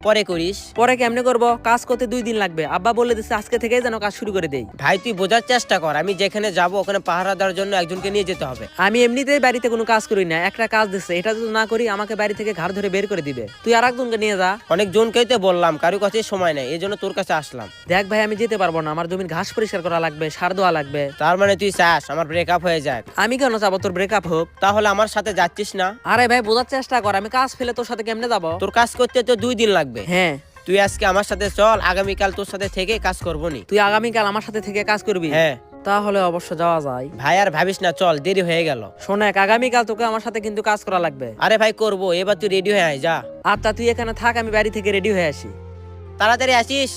পরে করিস। পরে কেমনে করবো? কাজ করতে 2 দিন লাগবে। আব্বা বলে দিচ্ছে আজকে থেকেই যেন কাজ শুরু করে দেই। ভাই তুই বোঝার চেষ্টা কর, আমি যেখানে যাব ওখানে পাহারা দেওয়ার জন্য একজনকে নিয়ে যেতে হবে। আমি এমনিতেই বাড়িতে কোনো কাজ করি না, একটা কাজ দিচ্ছে, এটা যদি না করি আমাকে বাড়ি থেকে ঘাড় ধরে বের করে দিবে। তুই আর একজনকে নিয়ে যা। অনেক জনকেই তো বললাম, কারো কাছে সময় নেই, এই জন্য তোর কাছে আসলাম। দেখ ভাই, আমি যেতে পারবো না, আমার জমির ঘাস পরিষ্কার করা লাগবে, সার দেওয়া লাগবে। তার মানে তুই চাস আমার ব্রেকআপ হয়ে যাক? আমি কেন চাবো তোর ব্রেকআপ হোক? তাহলে আমার সাথে যাচ্ছিস না? আরে ভাই বোঝার চেষ্টা কর, আমি কাজ ফেলে তোর সাথে কেমনে যাবো? তোর কাজ করতে তো 2 দিন লাগবে। হ্যাঁ, তুই আজকে আমার সাথে চল, আগামীকাল তোর সাথে থেকে কাজ করবো নি। তুই আগামীকাল আমার সাথে থেকে কাজ করবি? হ্যাঁ। তাহলে অবশ্য যাওয়া যায়। ভাই আর ভাবিস না, চল, দেরি হয়ে গেল। শোনেক, আগামীকাল তোকে আমার সাথে কিন্তু কাজ করা লাগবে। আরে ভাই করবো, এবার তুই রেডি হয়ে আয়, যা। আচ্ছা তুই এখানে থাক, আমি বাড়ি থেকে রেডি হয়ে আসি। তাড়াতাড়ি আসিস।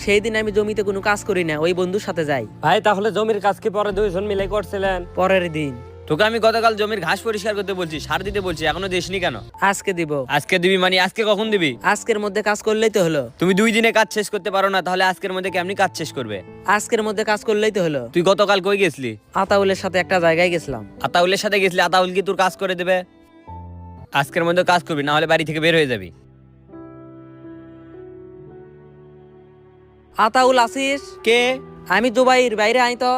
সেই দিন আমি জমিতে কোনো কাজ করি না, ওই বন্ধুর সাথে যাই। ভাই তাহলে জমির কাজ কি পরে 2 জন মিলে করছিলেন? পরের দিন। তোকে আমি গতকাল জমির ঘাস পরিষ্কার করতে বলছি, সার দিতে বলছি, এখনো দিসনি কেন? আজকে দিব। আজকে দিবি মানে আজকে কখন দিবি? আজকের মধ্যে কাজ করলেই তো হলো। তুমি 2 দিনে কাজ শেষ করতে পারো না, তাহলে আজকের মধ্যে কেমনি কাজ শেষ করবে? আজকের মধ্যে কাজ করলেই তো হলো। তুই গতকাল কই গেছলি? আতাউলের সাথে একটা জায়গায় গেছিলাম। আতাউলের সাথে গেছলি, আতাউল কি তোর কাজ করে দেবে? আজকের মধ্যে কাজ করবি, না হলে বাড়ি থেকে বের হয়ে যাবি। আতাউল আসিস? কে? আমি দুবাইয়ের বাইরে আই তো।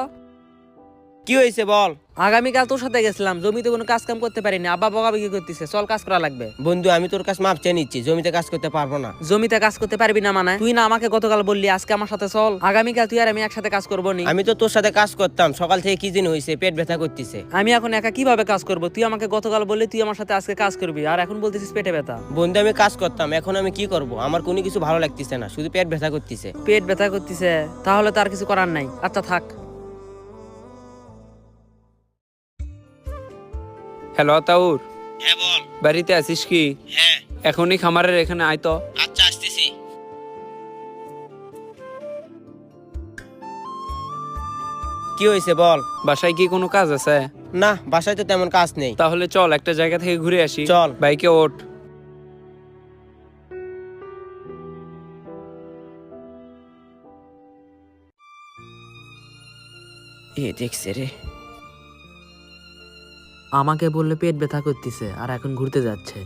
কি হয়েছে বল। আগামীকাল তোর সাথে গেছিলাম, জমিতে কোনো কাজ কাম করতে পারিনি, আব্বা বকাবকি করতেছে, চল কাজ করা লাগবে। বন্ধু আমি তোর কাছে মাপ চেয়ে নিচ্ছি, জমিতে কাজ করতে পারবো না। জমিতে কাজ করতে পারবি না মানে? তুই না আমাকে গতকাল বললি আজকে আমার সাথে চল, আগামীকাল তুই আর আমি একসাথে কাজ করবো নি। আমি তো তোর সাথে কাজ করতাম, সকাল থেকে কি দিন হয়েছে, পেট ব্যথা করতেছে। আমি এখন একা কিভাবে কাজ করব? তুই আমাকে গতকাল বললি তুই আমার সাথে আজকে কাজ করবি, আর এখন বলতেছিস পেটে ব্যথা। বন্ধু আমি কাজ করতাম, এখন আমি কি করব? আমার কোনো কিছু ভালো লাগতেছে না, শুধু পেট ব্যথা করতেছে। পেট ব্যথা করতেছে? তাহলে তার কিছু করার নাই। আচ্ছা থাক। হ্যালো আতাউর, হ্যাঁ বল। বাড়িতে আছিস কি? হ্যাঁ। এখনই খামারের এখানে আয় তো। আচ্ছা আসতেছি। কি হয়েছে বল। বাসায় কি কোনো কাজ আছে? না, বাসায় তো তেমন কাজ নেই। তাহলে চল একটা জায়গা থেকে ঘুরে আসি। চল। বাইকে ওঠ। দেখছে রে। আমাকে বললে পেট ব্যথা করতেছে, আর এখন ঘুরতে যাচ্ছে।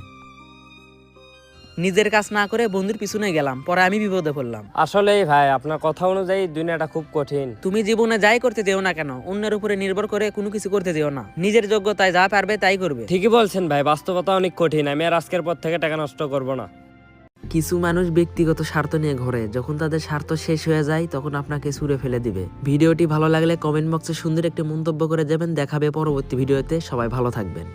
নিজের কাজ না করে বন্ধুর পিছনে গেলাম, পরে আমি বিপদে পড়লাম। আসলেই ভাই আপনার কথা অনুযায়ী দুনিয়াটা খুব কঠিন। তুমি জীবনে যাই করতে যেও না কেন, অন্যের উপরে নির্ভর করে কোনো কিছু করতে যেও না। নিজের যোগ্যতায় যা পারবে তাই করবে। ঠিকই বলছেন ভাই, বাস্তবতা অনেক কঠিন। আমি আর আজকের পর থেকে টাকা নষ্ট করব না। কিছু মানুষ ব্যক্তিগত স্বার্থ নিয়ে ঘোরে, যখন তাদের স্বার্থ শেষ হয়ে যায় তখন আপনাকে ছুঁড়ে ফেলে দিবে। ভিডিওটি ভালো লাগলে কমেন্ট বক্সে সুন্দর একটি মন্তব্য করে যাবেন। দেখাবে পরবর্তী ভিডিওতে। সবাই ভালো থাকবেন।